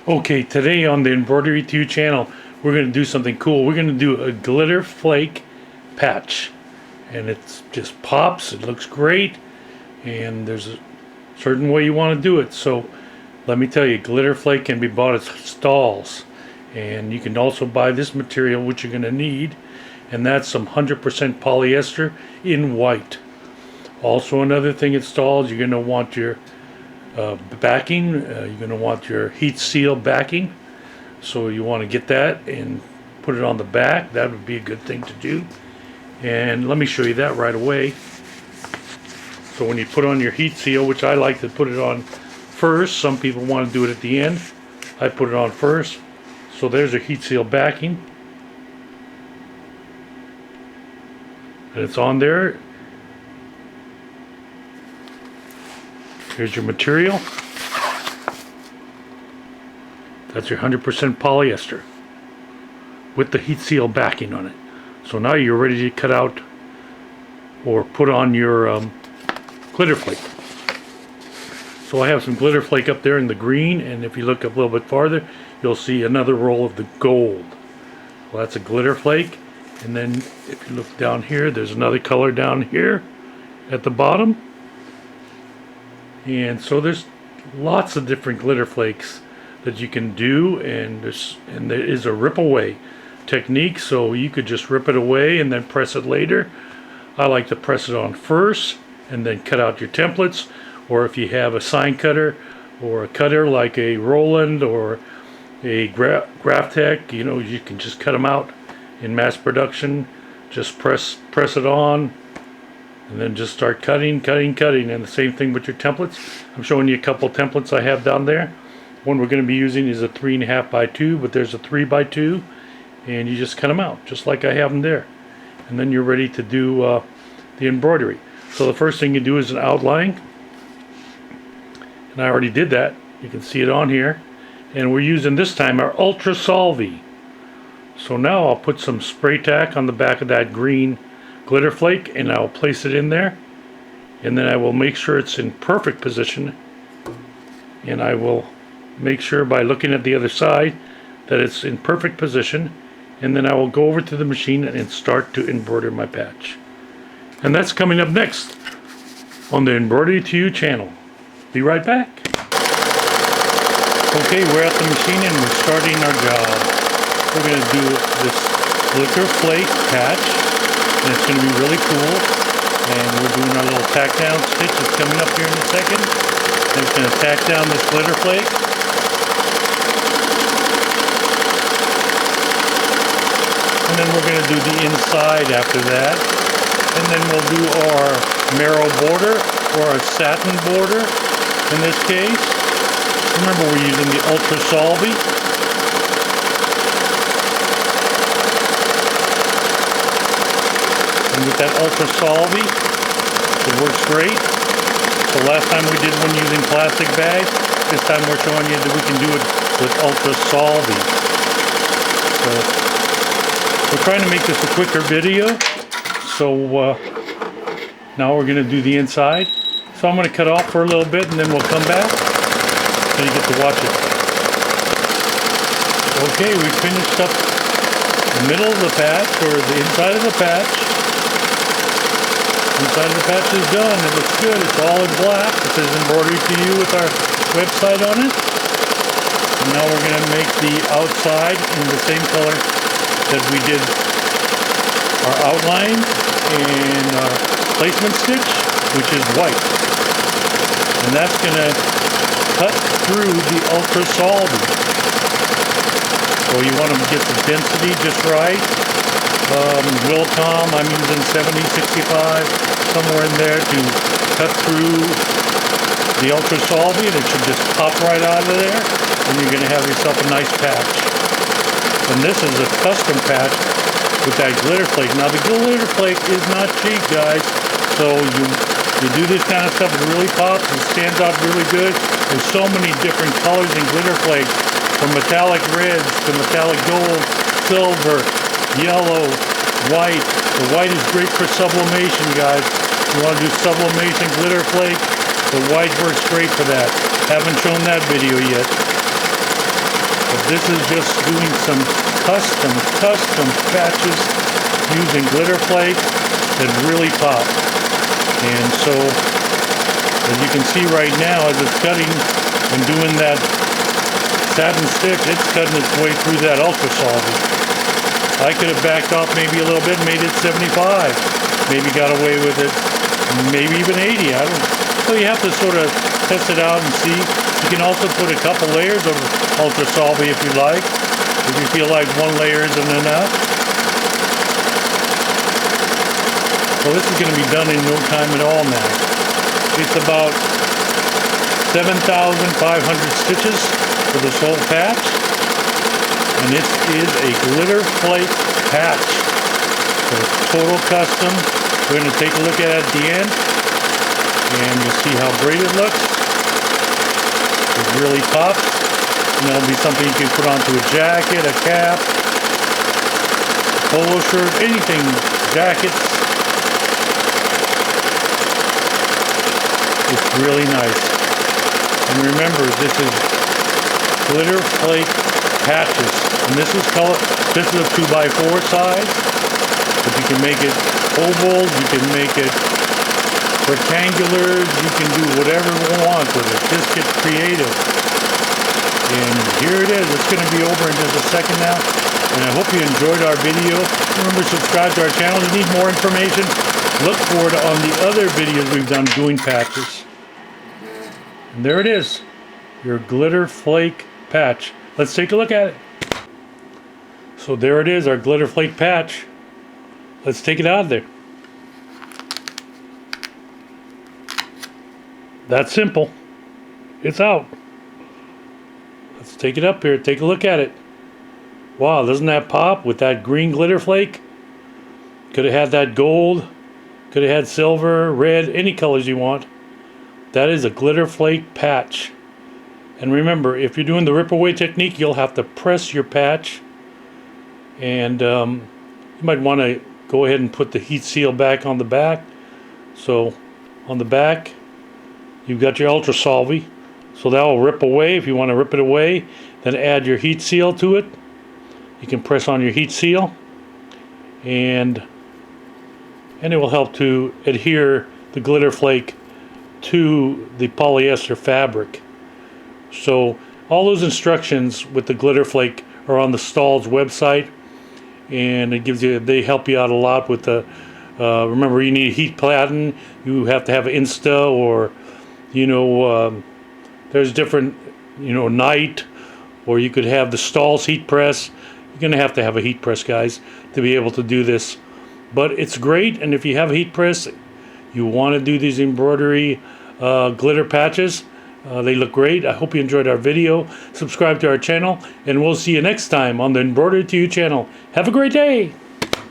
Okay, today on the Embroidery 2 channel, we're going to do something cool. We're going to do a glitter flake patch. And it just pops, it looks great, and there's a certain way you want to do it. So let me tell you, glitter flake can be bought at stalls. And you can also buy this material, which you're going to need, and that's some 100% polyester in white. Also, another thing at stalls, you're going to want your backing. You're going to want your heat seal backing, so you want to get that and put it on the back. That would be a good thing to do, and let me show you that right away. So when you put on your heat seal, which I like to put it on first, some people want to do it at the end, I put it on first. So there's a heat seal backing, and it's on there. Here's your material. That's your 100% polyester with the heat seal backing on it. So now you're ready to cut out or put on your glitter flake. So I have some glitter flake up there in the green, and if you look up a little bit farther, you'll see another roll of the gold. Well, that's a glitter flake. And then if you look down here, there's another color down here at the bottom. And so there's lots of different glitter flakes that you can do, and there is a rip away technique, so you could just rip it away and then press it later. I like to press it on first and then cut out your templates, or if you have a sign cutter or a cutter like a Roland or a Graphtec, you know, you can just cut them out in mass production. Just press it on, and then just start cutting. And the same thing with your templates. I'm showing you a couple templates I have down there. One we're going to be using is a 3.5 by 2, but there's a 3 by 2, and you just cut them out just like I have them there. And then you're ready to do the embroidery. So the first thing you do is an outline, and I already did that. You can see it on here, and we're using this time our Ultra Solvy. So now I'll put some spray tack on the back of that green glitter flake, and I'll place it in there, and then I will make sure it's in perfect position, and I will make sure by looking at the other side that it's in perfect position, and then I will go over to the machine and start to embroider my patch. And that's coming up next on the Embroidery 2 channel. Be right back. Okay, we're at the machine and we're starting our job. We're going to do this glitter flake patch, and it's going to be really cool. And we're doing our little tack down stitch. It's coming up here in a second. And it's going to tack down this glitter flake. And then we're going to do the inside after that. And then we'll do our marrow border, or a satin border in this case. Remember, we're using the Ultra Solvy. And with that Ultra Solvy, it works great. So last time we did one using plastic bags. This time we're showing you that we can do it with Ultra Solvy. So we're trying to make this a quicker video. So now we're going to do the inside. So I'm going to cut off for a little bit, and then we'll come back so you get to watch it. Okay, we finished up the middle of the patch, or the inside of the patch. Inside of the patch is done. It looks good. It's all in black. It says Embroidery to You with our website on it. And now we're going to make the outside in the same color that we did our outline and placement stitch, which is white. And that's going to cut through the Ultra Solvy. So you want to get the density just right. Wilcom, I'm using 7065, somewhere in there to cut through the Ultra Solvy, and it should just pop right out of there, and you're going to have yourself a nice patch. And this is a custom patch with that glitter flake. Now the glitter flake is not cheap, guys, so you do this kind of stuff, it really pops and stands out really good. There's so many different colors in glitter flakes, from metallic reds to metallic gold, silver, yellow, white. The white is great for sublimation, guys. You want to do sublimation glitter flake, the white works great for that. Haven't shown that video yet. This is just doing some custom patches using glitter flake that really pop. And so, as you can see right now, as it's cutting and doing that satin stick, it's cutting its way through that ultra solvent. I could have backed off maybe a little bit, made it 75, maybe got away with it, maybe even 80. I don't know. So you have to sort of test it out and see. You can also put a couple layers of ultra solvent if you like, if you feel like one layer isn't enough. So this is going to be done in no time at all now. It's about 7,500 stitches for this whole patch, and this is a glitter flake patch. So it's total custom. We're going to take a look at it at the end, and you'll see how great it looks. It really pops, and that'll be something you can put onto a jacket, a cap, a polo shirt, anything, jackets. It's really nice. And remember, this is glitter flake patches, and this is color. This is a 2x4 size, but you can make it ovals, you can make it rectangular, you can do whatever you want with it. Just get creative. And here it is. It's going to be over in just a second now, and I hope you enjoyed our video. Remember to subscribe to our channel. If you need more information, look for it on the other videos we've done doing patches. And there it is, your glitter flake patch. Let's take a look at it. So there it is, our glitter flake patch. Let's take it out of there. That's simple. It's out. Let's take it up here, take a look at it. Wow, doesn't that pop with that green glitter flake? Could have had that gold, could have had silver, red, any colors you want. That is a glitter flake patch. And remember, if you're doing the rip away technique, you'll have to press your patch, and you might want to go ahead and put the heat seal back on the back. So on the back you've got your ultra solvy, so that will rip away. If you want to rip it away, then add your heat seal to it. You can press on your heat seal, and it will help to adhere the glitter flake to the polyester fabric. So all those instructions with the glitter flake are on the Stahl's website, and it gives you, they help you out a lot with the remember, you need a heat platen, you have to have an Insta, or there's different, Night, or you could have the Stahl's heat press. You're gonna have to have a heat press, guys, to be able to do this, but it's great. And if you have a heat press, you want to do these embroidery glitter patches, they look great. I hope you enjoyed our video. Subscribe to our channel, and we'll see you next time on the Embroidery to You channel. Have a great day.